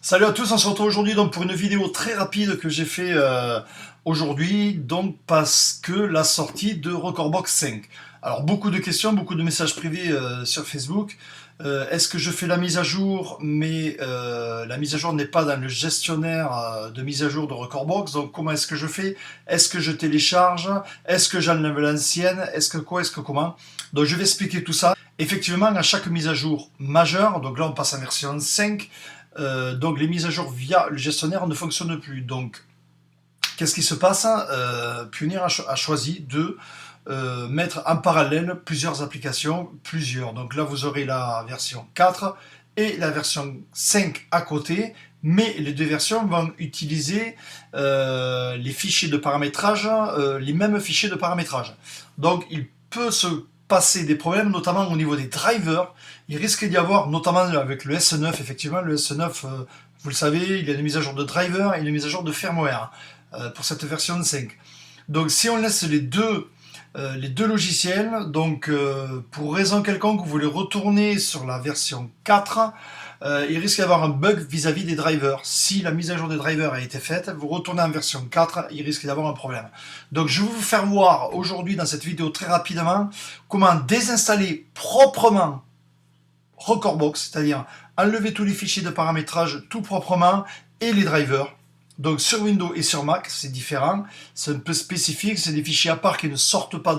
Salut à tous, on se retrouve aujourd'hui donc pour une vidéo très rapide que j'ai fait aujourd'hui, donc parce que la sortie de Recordbox 5. Alors beaucoup de questions, beaucoup de messages privés sur Facebook. Est-ce que je fais la mise à jour, mais la mise à jour n'est pas dans le gestionnaire de mise à jour de Recordbox, donc comment est-ce que je fais? Est-ce que je télécharge? Est-ce que j'enlève l'ancienne? Est-ce que quoi? Est-ce que comment? Donc je vais expliquer tout ça. Effectivement, à chaque mise à jour majeure, donc là on passe en version 5, donc les mises à jour via le gestionnaire ne fonctionnent plus. Donc qu'est-ce qui se passe? Pioneer a choisi de mettre en parallèle plusieurs applications, donc là vous aurez la version 4 et la version 5 à côté, mais les deux versions vont utiliser les fichiers de paramétrage, les mêmes fichiers de paramétrage. Donc il peut se passer des problèmes, notamment au niveau des drivers. Il risque d'y avoir, notamment avec le S9, effectivement, le S9, vous le savez, il y a une mise à jour de driver et une mise à jour de firmware pour cette version 5. Donc si on laisse les deux logiciels, donc pour raison quelconque, vous voulez retourner sur la version 4, il risque d'y avoir un bug vis-à-vis des drivers. Si la mise à jour des drivers a été faite, vous retournez en version 4, il risque d'avoir un problème. Donc je vais vous faire voir aujourd'hui dans cette vidéo très rapidement comment désinstaller proprement Recordbox, c'est-à-dire enlever tous les fichiers de paramétrage tout proprement et les drivers. Donc sur Windows et sur Mac, c'est différent, c'est un peu spécifique, c'est des fichiers à part qui ne sortent pas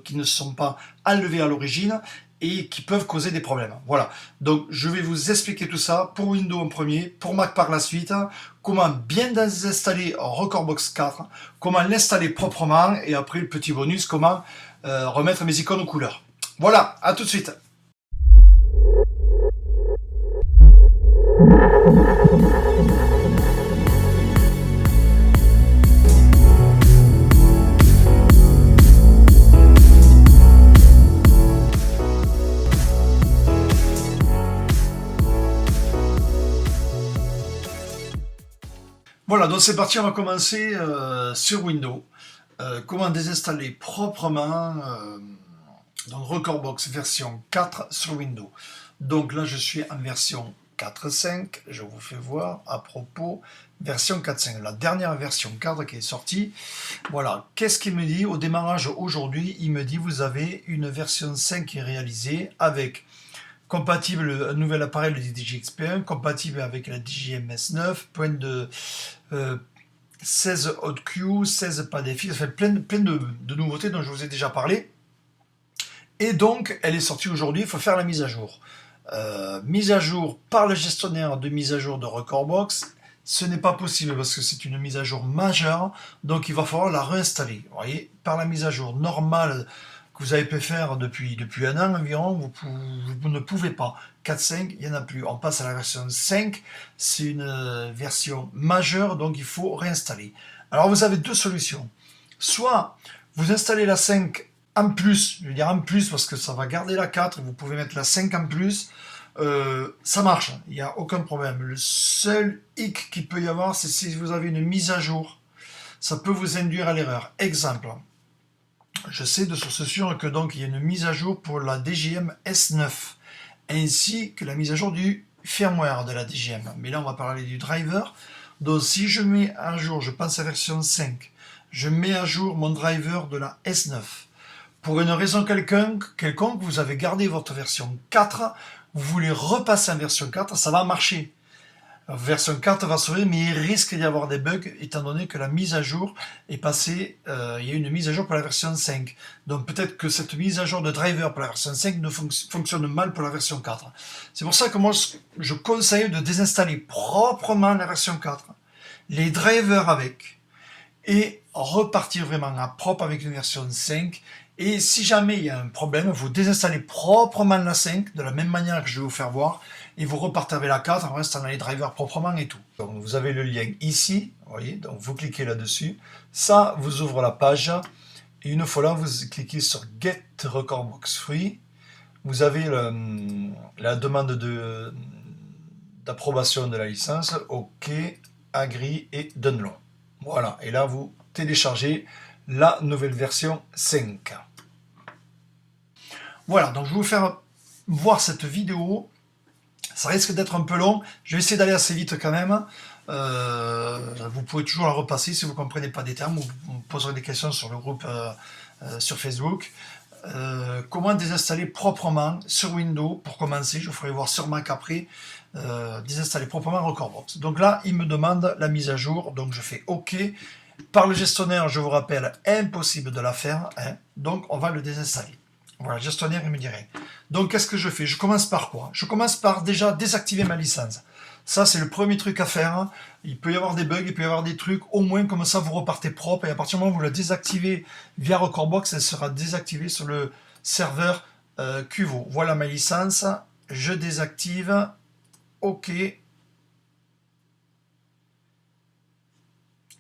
qui ne sont pas enlevés à l'origine et qui peuvent causer des problèmes. Voilà, donc je vais vous expliquer tout ça pour Windows en premier, pour Mac par la suite, comment bien désinstaller Recordbox 4, comment l'installer proprement et après le petit bonus, comment remettre mes icônes aux couleurs. Voilà, à tout de suite. Voilà, donc c'est parti, on va commencer sur Windows. Comment désinstaller proprement dans Recordbox version 4 sur Windows. Donc là, je suis en version 4.5, je vous fais voir à propos, version 4.5, la dernière version 4 qui est sortie. Voilà, qu'est-ce qu'il me dit au démarrage aujourd'hui? Il me dit, vous avez une version 5 qui est réalisée avec compatible, un nouvel appareil de DigiXP1, compatible avec la DigiMS9, point de 16 HotQ, 16 pas des fils, enfin plein de nouveautés dont je vous ai déjà parlé. Et donc, elle est sortie aujourd'hui, il faut faire la mise à jour. Mise à jour par le gestionnaire de mise à jour de Recordbox, ce n'est pas possible parce que c'est une mise à jour majeure, donc il va falloir la réinstaller. Vous voyez, par la mise à jour normale que vous avez pu faire depuis un an environ, vous ne pouvez pas. 4.5, il n'y en a plus. On passe à la version 5, c'est une version majeure, donc il faut réinstaller. Alors vous avez deux solutions. Soit vous installez la 5 en plus, je veux dire en plus parce que ça va garder la 4, vous pouvez mettre la 5 en plus, ça marche, il n'y a aucun problème. Le seul hic qu'il peut y avoir, c'est si vous avez une mise à jour, ça peut vous induire à l'erreur. Exemple, je sais de source sûre que donc il y a une mise à jour pour la DGM S9, ainsi que la mise à jour du firmware de la DGM. Mais là on va parler du driver. Donc si je mets à jour, je passe à version 5, je mets à jour mon driver de la S9. Pour une raison quelconque, vous avez gardé votre version 4, vous voulez repasser en version 4, ça va marcher. La version 4 va s'ouvrir, mais il risque d'y avoir des bugs, étant donné que la mise à jour est passée, il y a une mise à jour pour la version 5. Donc peut-être que cette mise à jour de driver pour la version 5 ne fonctionne mal pour la version 4. C'est pour ça que moi, je conseille de désinstaller proprement la version 4, les drivers avec, et repartir vraiment à propre avec une version 5. Et si jamais il y a un problème, vous désinstallez proprement la 5, de la même manière que je vais vous faire voir, et vous repartez avec la 4 en restant dans les drivers proprement et tout. Donc vous avez le lien ici, vous voyez, donc vous cliquez là-dessus, ça vous ouvre la page, et une fois là, vous cliquez sur Get Recordbox Free, vous avez la demande d'approbation de la licence, OK, Agree et Download. Voilà, et là vous téléchargez la nouvelle version 5. Voilà, donc je vais vous faire voir cette vidéo Ça risque d'être un peu long, je vais essayer d'aller assez vite quand même. Vous pouvez toujours la repasser si vous ne comprenez pas des termes, vous me poserez des questions sur le groupe sur Facebook. Comment désinstaller proprement sur Windows, pour commencer, je ferai voir sur Mac après, désinstaller proprement Recordbox. Donc là, il me demande la mise à jour, donc je fais OK. Par le gestionnaire, je vous rappelle, impossible de la faire, hein, donc on va le désinstaller. Voilà, gestionnaire, il me dit rien. Donc qu'est-ce que je fais? Je commence par quoi? Je commence par déjà désactiver ma licence. Ça, c'est le premier truc à faire. Il peut y avoir des bugs, il peut y avoir des trucs. Au moins, comme ça, vous repartez propre. Et à partir du moment où vous la désactivez via Recordbox, elle sera désactivée sur le serveur Cuvo. Voilà ma licence. Je désactive. OK.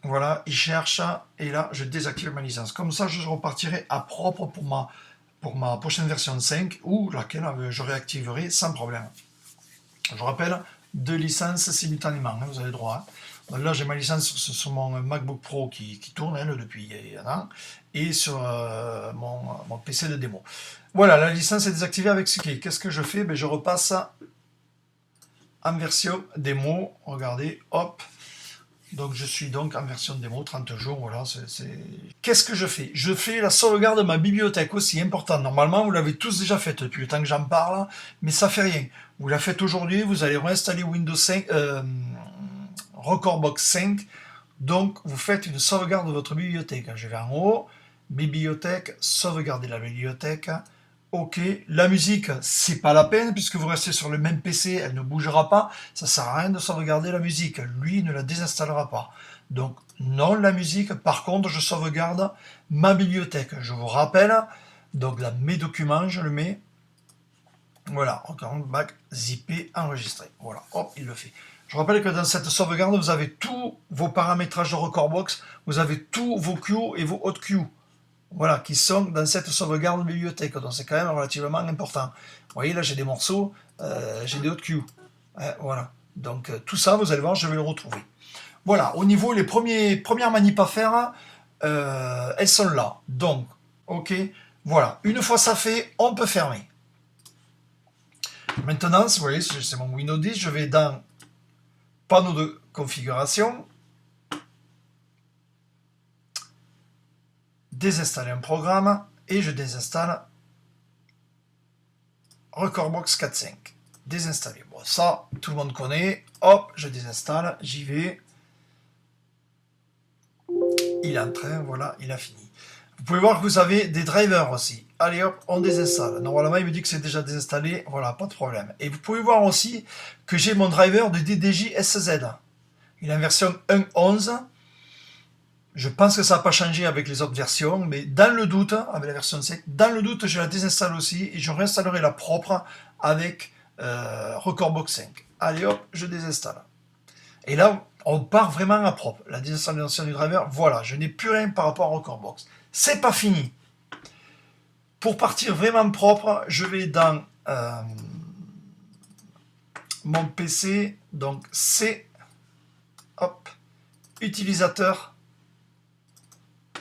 Voilà, il cherche. Et là, je désactive ma licence. Comme ça, je repartirai à propre pour ma prochaine version 5 ou laquelle je réactiverai sans problème. Je rappelle, 2 licences simultanément, hein, vous avez le droit. Hein. Là, j'ai ma licence sur mon MacBook Pro qui tourne depuis un an et sur mon PC de démo. Voilà, la licence est désactivée avec ce qui est. Qu'est-ce que je fais? Je repasse en version démo. Regardez, hop. Donc je suis donc en version démo, 30 jours, voilà. Qu'est-ce que je fais? Je fais la sauvegarde de ma bibliothèque aussi, important. Normalement, vous l'avez tous déjà faite depuis le temps que j'en parle, mais ça fait rien. Vous la faites aujourd'hui, vous allez réinstaller Windows 5, Recordbox 5, donc vous faites une sauvegarde de votre bibliothèque. Je vais en haut, bibliothèque, sauvegarder la bibliothèque. OK, la musique, c'est pas la peine, puisque vous restez sur le même PC, elle ne bougera pas, ça sert à rien de sauvegarder la musique, lui il ne la désinstallera pas. Donc non la musique, par contre je sauvegarde ma bibliothèque. Je vous rappelle, donc là mes documents, je le mets, voilà, encore un bac zippé enregistré, voilà, hop, il le fait. Je rappelle que dans cette sauvegarde, vous avez tous vos paramétrages de Recordbox, vous avez tous vos queues et vos hot queues. Voilà, qui sont dans cette sauvegarde bibliothèque. Donc c'est quand même relativement important. Vous voyez, là j'ai des morceaux, j'ai des hot queues. Voilà. Donc tout ça, vous allez voir, je vais le retrouver. Voilà, au niveau, les premières manips à faire, elles sont là. Donc, OK, voilà. Une fois ça fait, on peut fermer. Maintenant, vous voyez, c'est mon Windows 10, je vais dans panneau de configuration, désinstaller un programme et je désinstalle Recordbox 4.5. Désinstaller. Bon, ça, tout le monde connaît. Hop, je désinstalle, j'y vais. Il est en train, voilà, il a fini. Vous pouvez voir que vous avez des drivers aussi. Allez hop, on désinstalle. Normalement, il me dit que c'est déjà désinstallé. Voilà, pas de problème. Et vous pouvez voir aussi que j'ai mon driver de DDJ SZ. Il est en version 1.11. Je pense que ça n'a pas changé avec les autres versions, mais dans le doute, avec la version 5, dans le doute, je la désinstalle aussi et je réinstallerai la propre avec Recordbox 5. Allez hop, je désinstalle. Et là, on part vraiment à propre. La désinstallation du driver, voilà, je n'ai plus rien par rapport à Recordbox. C'est pas fini. Pour partir vraiment propre, je vais dans mon PC, donc c'est, hop, utilisateur.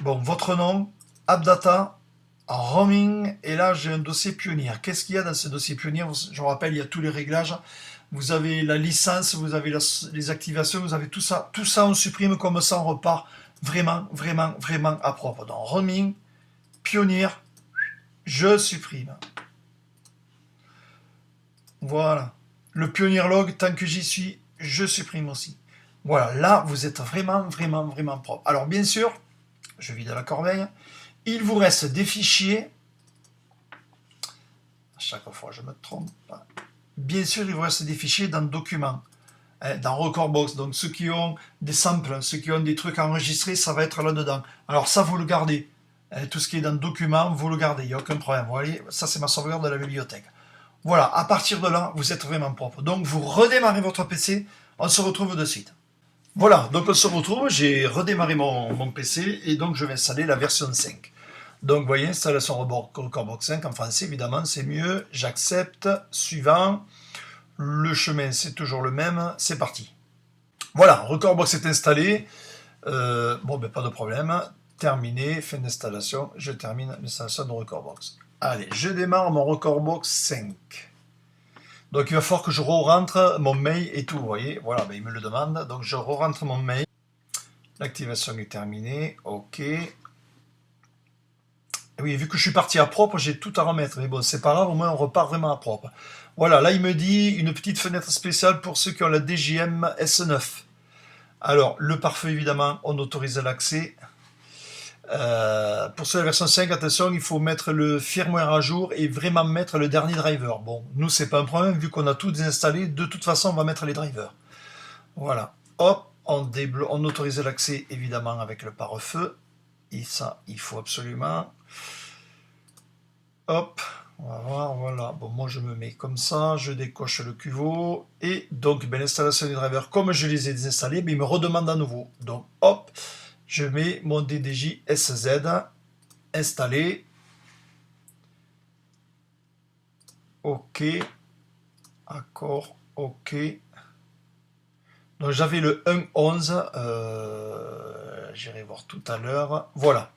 Bon, votre nom, AppData, roaming, et là j'ai un dossier Pioneer. Qu'est-ce qu'il y a dans ce dossier Pioneer? Je vous rappelle, il y a tous les réglages. Vous avez la licence, vous avez les activations, vous avez tout ça. Tout ça, on supprime, comme ça, on repart vraiment, vraiment, vraiment à propre. Donc, roaming, Pioneer, je supprime. Voilà. Le Pioneer log, tant que j'y suis, je supprime aussi. Voilà, là, vous êtes vraiment, vraiment, vraiment propre. Alors, bien sûr, je vide la corbeille. Il vous reste des fichiers. À chaque fois, je me trompe. Bien sûr, il vous reste des fichiers dans Documents, dans Recordbox. Donc, ceux qui ont des samples, ceux qui ont des trucs enregistrés, ça va être là-dedans. Alors, ça, vous le gardez. Tout ce qui est dans Documents, vous le gardez. Il n'y a aucun problème. Vous voyez, ça, c'est ma sauvegarde de la bibliothèque. Voilà, à partir de là, vous êtes vraiment propre. Donc, vous redémarrez votre PC. On se retrouve de suite. Voilà, donc on se retrouve, j'ai redémarré mon PC et donc je vais installer la version 5. Donc vous voyez, installation Recordbox 5 en français, évidemment, c'est mieux. J'accepte, suivant. Le chemin, c'est toujours le même, c'est parti. Voilà, Recordbox est installé. Bon, ben pas de problème. Terminé, fin d'installation. Je termine l'installation de Recordbox. Allez, je démarre mon Recordbox 5. Donc il va falloir que je re-rentre mon mail et tout, vous voyez. Voilà, ben, il me le demande. Donc je re-rentre mon mail. L'activation est terminée. OK. Oui, vu que je suis parti à propre, j'ai tout à remettre. Mais bon, c'est pas grave, au moins on repart vraiment à propre. Voilà, là il me dit une petite fenêtre spéciale pour ceux qui ont la DJM S9. Alors, le pare-feu, évidemment, on autorise l'accès. Pour ceux de la version 5, attention, il faut mettre le firmware à jour et vraiment mettre le dernier driver. Bon, nous, c'est pas un problème, vu qu'on a tout désinstallé. De toute façon, on va mettre les drivers. Voilà. Hop, on autorise l'accès, évidemment, avec le pare-feu. Et ça, il faut absolument. Hop, on va voir, voilà. Bon, moi, je me mets comme ça, je décoche le cuveau. Et donc, ben, l'installation des drivers, comme je les ai désinstallés, ben, il me redemande à nouveau. Donc, hop, je mets mon DDJ SZ installé. OK. Accord. OK. Donc j'avais le 1.11. J'irai voir tout à l'heure. Voilà.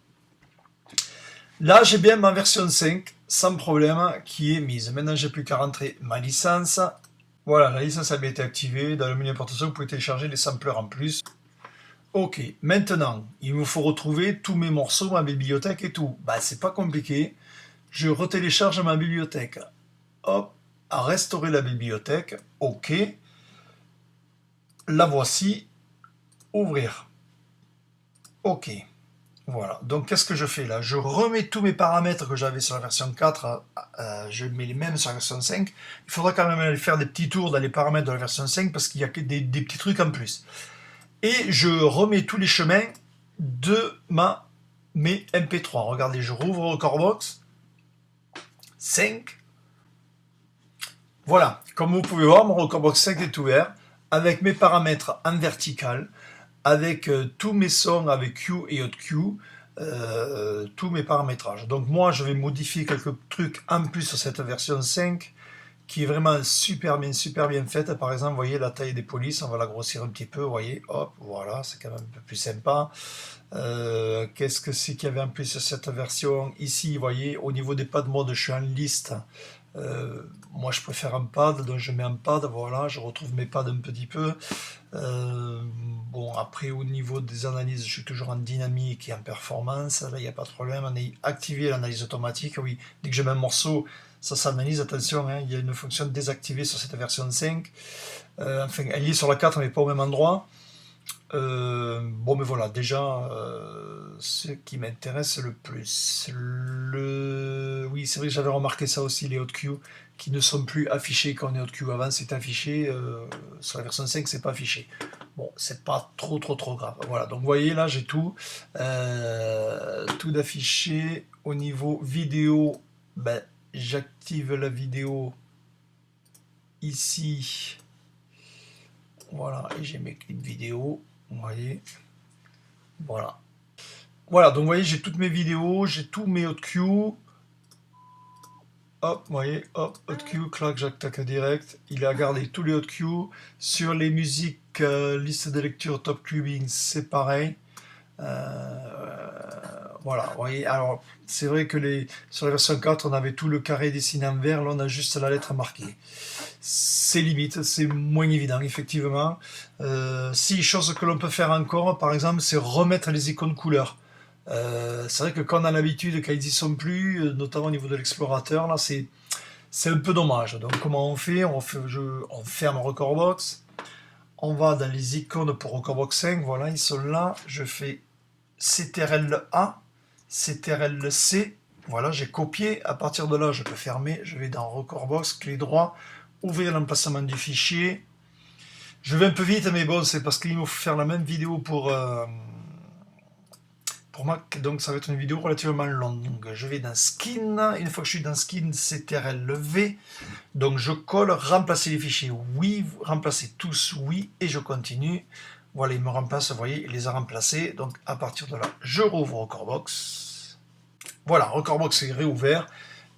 Là, j'ai bien ma version 5, sans problème, qui est mise. Maintenant, j'ai plus qu'à rentrer ma licence. Voilà, la licence a bien été activée. Dans le menu importation, vous pouvez télécharger les sampleurs en plus. Ok, maintenant, il me faut retrouver tous mes morceaux, ma bibliothèque et tout. Bah, c'est pas compliqué. Je retélécharge ma bibliothèque. Hop, à restaurer la bibliothèque. Ok. La voici. Ouvrir. Ok. Voilà. Donc, qu'est-ce que je fais là? Je remets tous mes paramètres que j'avais sur la version 4. Je mets les mêmes sur la version 5. Il faudra quand même aller faire des petits tours dans les paramètres de la version 5 parce qu'il y a que des petits trucs en plus. Et je remets tous les chemins de mes MP3. Regardez, je rouvre Recordbox. 5. Voilà, comme vous pouvez voir, mon Recordbox 5 est ouvert avec mes paramètres en vertical, avec tous mes sons avec Q et Q, tous mes paramétrages. Donc moi, je vais modifier quelques trucs en plus sur cette version 5 qui est vraiment super bien faite. Par exemple, vous voyez la taille des polices, on va la grossir un petit peu, vous voyez, hop, voilà, c'est quand même un peu plus sympa. Qu'est-ce que c'est qu'il y avait en plus sur cette version? Ici, vous voyez, au niveau des pads mode, je suis en liste. Moi, je préfère un pad, donc je mets un pad, voilà, je retrouve mes pads un petit peu. Bon, après, au niveau des analyses, je suis toujours en dynamique et en performance. Là, il n'y a pas de problème. On a activé l'analyse automatique. Oui, dès que je mets un morceau, ça s'analyse. Attention, hein, il y a une fonction désactivée sur cette version 5. Enfin, elle y est sur la 4, mais pas au même endroit. Bon, mais voilà, déjà, ce qui m'intéresse le plus. Oui, c'est vrai que j'avais remarqué ça aussi, les hotkeys qui ne sont plus affichés quand on est hotkeys. Avant, c'était affiché. Sur la version 5, c'est pas affiché. Bon, c'est pas trop grave. Voilà, donc vous voyez, là, j'ai tout. Tout d'affiché. Au niveau vidéo, ben, j'active la vidéo ici. Voilà, et j'ai mes clips vidéo. Vous voyez, voilà. Voilà, donc vous voyez, j'ai toutes mes vidéos, j'ai tous mes hotkeys. Hop, vous voyez, hop, hotkeys, clac, j'attaque direct. Il a gardé tous les hotkeys. Sur les musiques, liste de lecture, top clubbing, c'est pareil. Voilà, vous voyez, alors c'est vrai que sur la version 4, on avait tout le carré dessiné en vert, là on a juste la lettre marquée. C'est limite, c'est moins évident, effectivement. Si, chose que l'on peut faire encore, par exemple, c'est remettre les icônes couleurs. C'est vrai que quand on a l'habitude, quand ils n'y sont plus, notamment au niveau de l'explorateur, là, c'est un peu dommage. Donc, comment on fait? On ferme Recordbox. On va dans les icônes pour Recordbox 5. Voilà, ils sont là. Je fais CTRL-A, CTRL-C. Voilà, j'ai copié. À partir de là, je peux fermer. Je vais dans Recordbox, clé droit, ouvrir l'emplacement du fichier. Je vais un peu vite, mais bon, c'est parce qu'il me faut faire la même vidéo pour Mac, donc ça va être une vidéo relativement longue. Donc je vais dans Skin, une fois que je suis dans Skin, CTRL-V, donc je colle, remplacer les fichiers, oui, remplacer tous, oui, et je continue. Voilà, il me remplace, vous voyez, il les a remplacés, donc à partir de là, je rouvre Recordbox. Voilà, Recordbox est réouvert,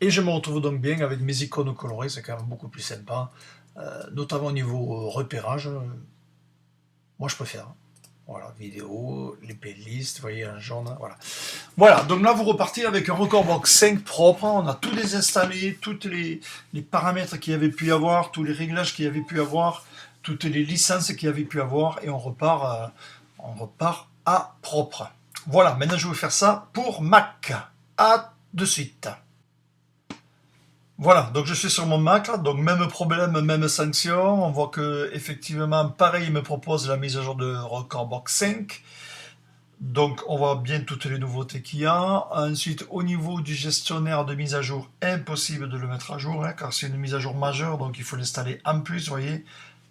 et je me retrouve donc bien avec mes icônes colorées, c'est quand même beaucoup plus sympa, notamment au niveau repérage, moi je préfère. Voilà, vidéo, les playlists, vous voyez, en jaune, voilà. Voilà, donc là, vous repartez avec un Recordbox 5 propre. On a tout désinstallé, tous les paramètres qu'il y avait pu y avoir, tous les réglages qu'il y avait pu avoir, toutes les licences qu'il y avait pu avoir, et on repart à propre. Voilà, maintenant, je vais faire ça pour Mac. À de suite. Voilà, donc je suis sur mon Mac, là, donc même problème, même sanction. On voit que effectivement, pareil, il me propose la mise à jour de Recordbox 5. Donc on voit bien toutes les nouveautés qu'il y a. Ensuite, au niveau du gestionnaire de mise à jour, impossible de le mettre à jour, hein, car c'est une mise à jour majeure, donc il faut l'installer en plus, vous voyez,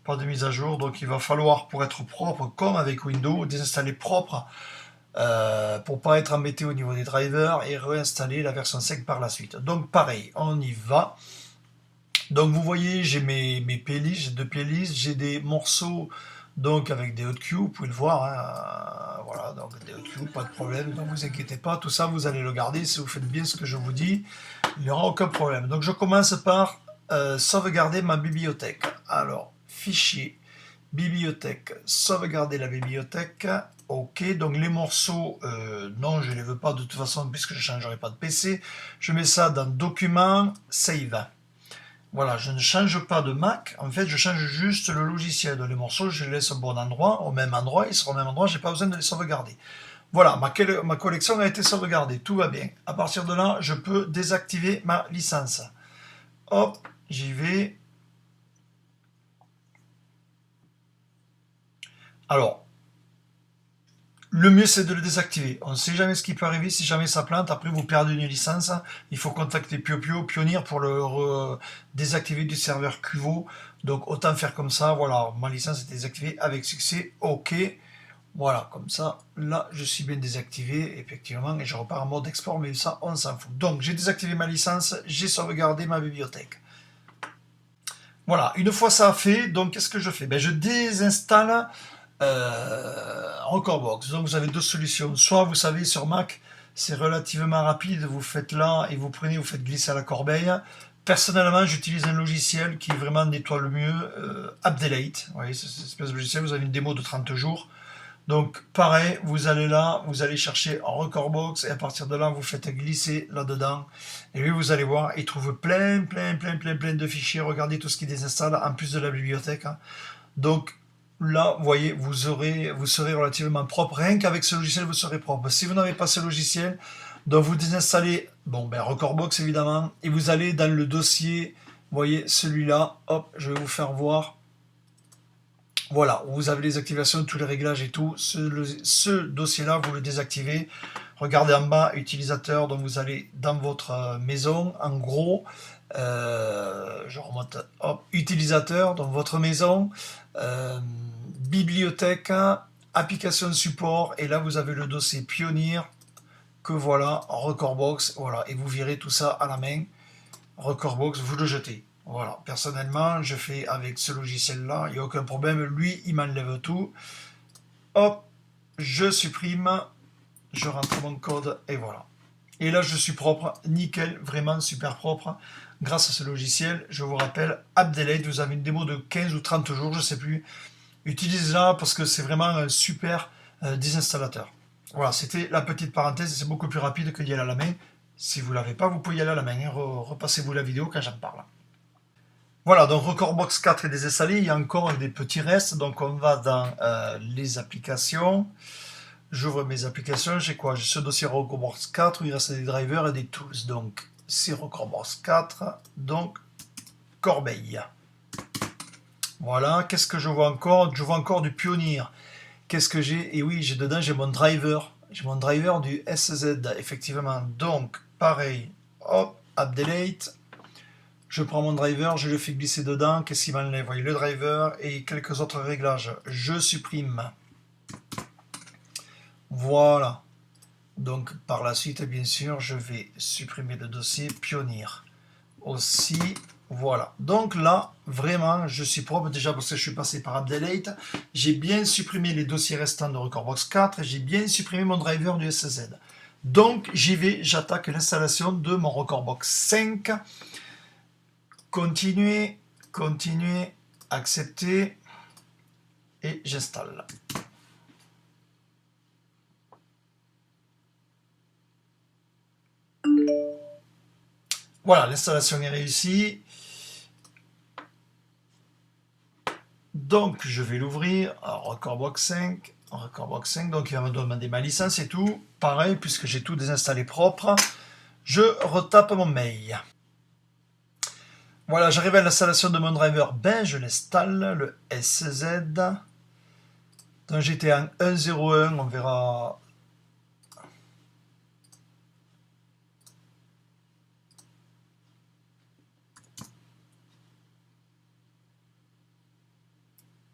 pas de mise à jour. Donc il va falloir, pour être propre, comme avec Windows, désinstaller propre pour pas être embêté au niveau des drivers et réinstaller la version 5 par la suite. Donc pareil, on y va. Donc vous voyez, j'ai mes playlists, j'ai 2 playlists, j'ai des morceaux donc avec des hotkeys, vous pouvez le voir, hein, voilà, donc des hotkeys, pas de problème, donc vous inquiétez pas, tout ça vous allez le garder si vous faites bien ce que je vous dis, il n'y aura aucun problème. Donc je commence par sauvegarder ma bibliothèque. Alors, fichier, bibliothèque, sauvegarder la bibliothèque. Ok, donc les morceaux, non, je ne les veux pas de toute façon puisque je ne changerai pas de PC. Je mets ça dans Documents, Save. Voilà, je ne change pas de Mac, en fait je change juste le logiciel. Les morceaux, je les laisse au bon endroit, au même endroit, ils seront au même endroit, j'ai pas besoin de les sauvegarder. Voilà, ma collection a été sauvegardée, tout va bien. À partir de là, je peux désactiver ma licence. Hop, j'y vais. Alors, le mieux c'est de le désactiver. On ne sait jamais ce qui peut arriver, si jamais ça plante, après vous perdez une licence, il faut contacter Pioneer pour le désactiver du serveur Cuvo. Donc autant faire comme ça, voilà, ma licence est désactivée avec succès, ok. Voilà, comme ça, là je suis bien désactivé, effectivement, et je repars en mode export, mais ça on s'en fout. Donc j'ai désactivé ma licence, j'ai sauvegardé ma bibliothèque. Voilà, une fois ça fait, donc qu'est-ce que je fais? Ben, je désinstalle Recordbox. Donc vous avez 2 solutions. Soit vous savez sur Mac, c'est relativement rapide, vous faites là et vous prenez, vous faites glisser à la corbeille. Personnellement, j'utilise un logiciel qui vraiment nettoie le mieux, Updelete. Vous voyez, c'est cette espèce de logiciel, vous avez une démo de 30 jours. Donc pareil, vous allez là, vous allez chercher en Recordbox et à partir de là, vous faites glisser là-dedans. Et lui, vous allez voir, il trouve plein de fichiers. Regardez tout ce qui désinstalle en plus de la bibliothèque, hein. Donc là, vous voyez, vous serez relativement propre. Rien qu'avec ce logiciel, vous serez propre. Si vous n'avez pas ce logiciel, donc vous désinstallez, bon, ben, Recordbox évidemment, et vous allez dans le dossier, vous voyez, celui-là, hop, je vais vous faire voir. Voilà, vous avez les activations, tous les réglages et tout. Ce dossier-là, vous le désactivez. Regardez en bas, utilisateur, donc vous allez dans votre maison, en gros, je remonte, hop, utilisateur, donc votre maison, bibliothèque, application support, et là vous avez le dossier Pioneer, que voilà, en Recordbox, voilà, et vous virez tout ça à la main. Recordbox, vous le jetez. Voilà, personnellement, je fais avec ce logiciel-là, il n'y a aucun problème. Lui, il m'enlève tout. Hop, je supprime, je rentre mon code et voilà. Et là, je suis propre, nickel, vraiment super propre. Grâce à ce logiciel, je vous rappelle, Updelete, vous avez une démo de 15 ou 30 jours, je ne sais plus. Utilisez-la parce que c'est vraiment un super désinstallateur. Voilà, c'était la petite parenthèse, c'est beaucoup plus rapide que d'y aller à la main. Si vous ne l'avez pas, vous pouvez y aller à la main. Repassez-vous la vidéo quand j'en parle. Voilà, donc Recordbox 4 est désinstallé. Il y a encore des petits restes. Donc on va dans les applications. J'ouvre mes applications. J'ai quoi? J'ai ce dossier Recordbox 4 où il reste des drivers et des tools. Donc c'est Recordbox 4. Donc corbeille. Voilà, qu'est-ce que je vois encore? Je vois encore du Pioneer. Qu'est-ce que j'ai? Et oui, dedans, j'ai mon driver. J'ai mon driver du SZ, effectivement. Donc, pareil, hop, Updelete. Je prends mon driver, je le fais glisser dedans. Qu'est-ce qu'il m'enlève? Vous voyez, le driver et quelques autres réglages. Je supprime. Voilà. Donc, par la suite, bien sûr, je vais supprimer le dossier Pioneer. Aussi, voilà. Donc là, vraiment, je suis propre déjà parce que je suis passé par Updelete. J'ai bien supprimé les dossiers restants de Recordbox 4 et j'ai bien supprimé mon driver du SZ. Donc j'y vais, j'attaque l'installation de mon Recordbox 5. Continuer, continuer, accepter et j'installe. Voilà, l'installation est réussie. Donc je vais l'ouvrir. Recordbox 5. Recordbox 5, donc il va me demander ma licence et tout. Pareil, puisque j'ai tout désinstallé propre. Je retape mon mail. Voilà, j'arrive à l'installation de mon driver. Ben, je l'installe, le SZ. Donc j'étais en 1.01, on verra.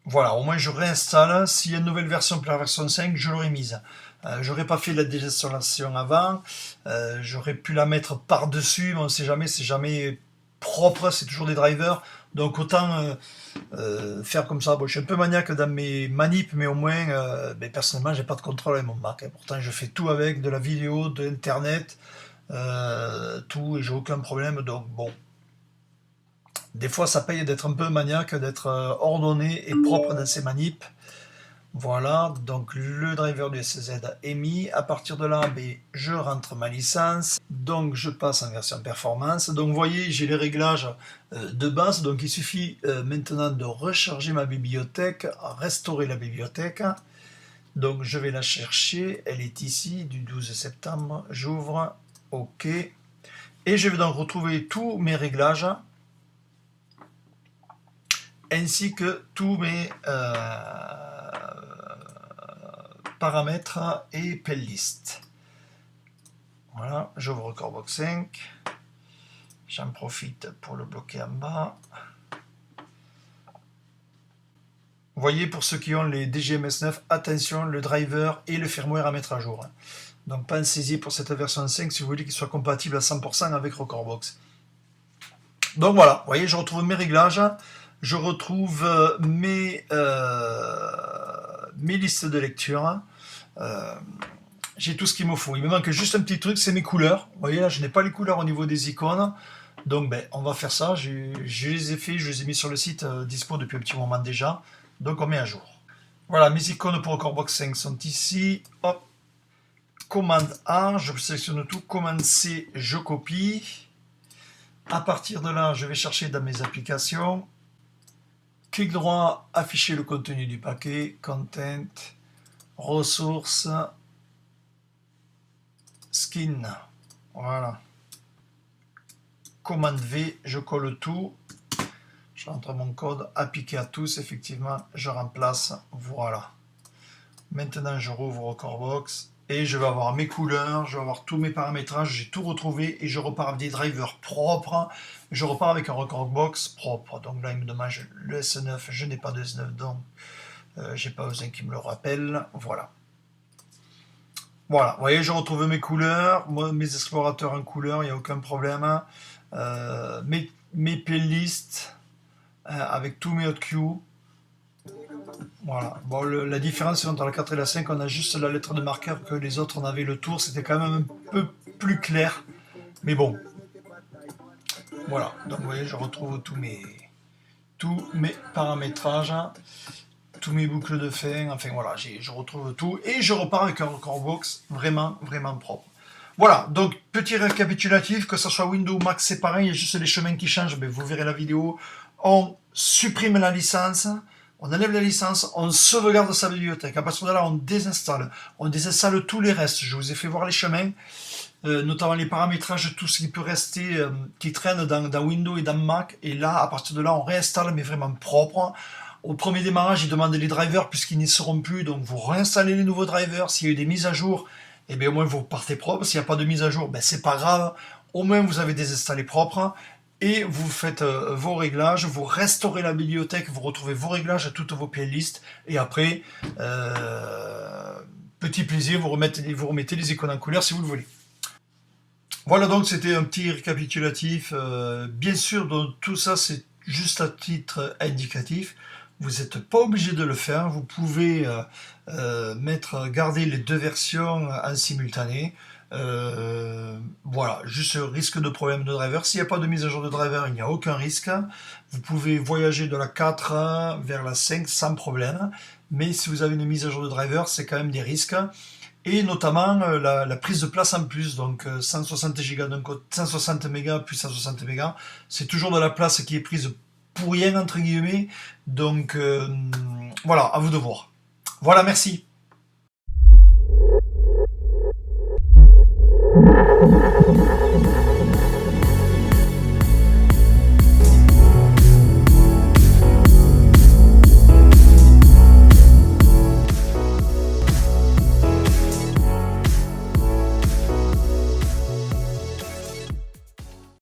Voilà, au moins je réinstalle. S'il y a une nouvelle version pour la version 5, je l'aurais mise. J'aurais pas fait la désinstallation avant. J'aurais pu la mettre par-dessus, mais on ne sait jamais, c'est jamais propre, c'est toujours des drivers. Donc autant faire comme ça. Bon, je suis un peu maniaque dans mes manips, mais au moins, personnellement, j'ai pas de contrôle avec mon Mac. Pourtant, je fais tout avec, de la vidéo, de l'internet, tout, et j'ai aucun problème. Donc bon, des fois, ça paye d'être un peu maniaque, d'être ordonné et propre dans ses manips. Voilà, donc le driver du SZ est mis. À partir de là, je rentre ma licence. Donc je passe en version performance. Donc vous voyez, j'ai les réglages de base. Donc il suffit maintenant de recharger ma bibliothèque, restaurer la bibliothèque. Donc je vais la chercher. Elle est ici, du 12 septembre. J'ouvre. OK. Et je vais donc retrouver tous mes réglages, ainsi que tous mes paramètres et playlist. Voilà, j'ouvre Recordbox 5. J'en profite pour le bloquer en bas. Vous voyez, pour ceux qui ont les DGMS 9, attention, le driver et le firmware à mettre à jour. Donc pensez-y pour cette version 5 si vous voulez qu'il soit compatible à 100% avec Recordbox. Donc voilà, vous voyez, je retrouve mes réglages, je retrouve mes listes de lecture. J'ai tout ce qu'il me faut. Il me manque juste un petit truc, c'est mes couleurs. Vous voyez là, je n'ai pas les couleurs au niveau des icônes. Donc on va faire ça. Je les ai fait, je les ai mis sur le site dispo depuis un petit moment déjà. Donc on met à jour. Voilà, mes icônes pour Recordbox 5 sont ici. Hop. Commande A, je sélectionne tout. Commande C, je copie. À partir de là, je vais chercher dans mes applications. Clic droit, afficher le contenu du paquet. Content, ressources, skin. Voilà. Commande V, je colle tout. Je rentre mon code, appliquer à tous, effectivement, je remplace. Voilà. Maintenant, je rouvre Recordbox et je vais avoir mes couleurs, je vais avoir tous mes paramétrages, j'ai tout retrouvé et je repars avec des drivers propres. Je repars avec un Recordbox propre. Donc là, il me demande le S9, je n'ai pas de S9, donc j'ai pas besoin qu'il me le rappelle. Voilà. Voilà, vous voyez, je retrouve mes couleurs, moi, mes explorateurs en couleur, il n'y a aucun problème. Mes playlists avec tous mes hotkeys. Voilà. Bon, la différence entre la 4 et la 5, on a juste la lettre de marqueur que les autres, on avait le tour. C'était quand même un peu plus clair. Mais bon. Voilà. Donc, vous voyez, je retrouve tous mes paramétrages, tous mes boucles de fin. Enfin, voilà, je retrouve tout. Et je repars avec un Recordbox vraiment, vraiment propre. Voilà. Donc, petit récapitulatif, que ce soit Windows ou Mac, c'est pareil. Il y a juste les chemins qui changent. Mais vous verrez la vidéo. On supprime la licence. On enlève la licence, on sauvegarde sa bibliothèque. À partir de là, on désinstalle tous les restes. Je vous ai fait voir les chemins, notamment les paramétrages, tout ce qui peut rester, qui traîne dans Windows et dans Mac. Et là, à partir de là, on réinstalle, mais vraiment propre. Au premier démarrage, il demande les drivers puisqu'ils n'y seront plus. Donc, vous réinstallez les nouveaux drivers. S'il y a eu des mises à jour, eh bien, au moins, vous partez propre. S'il n'y a pas de mise à jour, c'est pas grave. Au moins, vous avez désinstallé propre. Et vous faites vos réglages, vous restaurez la bibliothèque, vous retrouvez vos réglages, toutes vos playlists, et après, petit plaisir, vous remettez les icônes en couleur si vous le voulez. Voilà, donc c'était un petit récapitulatif. Bien sûr, donc, tout ça c'est juste à titre indicatif. Vous n'êtes pas obligé de le faire. Vous pouvez garder les deux versions en simultané. Voilà, juste risque de problème de driver. S'il n'y a pas de mise à jour de driver, il n'y a aucun risque. Vous pouvez voyager de la 4 vers la 5 sans problème. Mais si vous avez une mise à jour de driver, c'est quand même des risques. et notamment la prise de place en plus, donc 160 Go d'un côté, 160 mégas plus 160 mégas, c'est toujours de la place qui est prise pour rien entre guillemets, donc voilà, à vous de voir. Voilà, merci.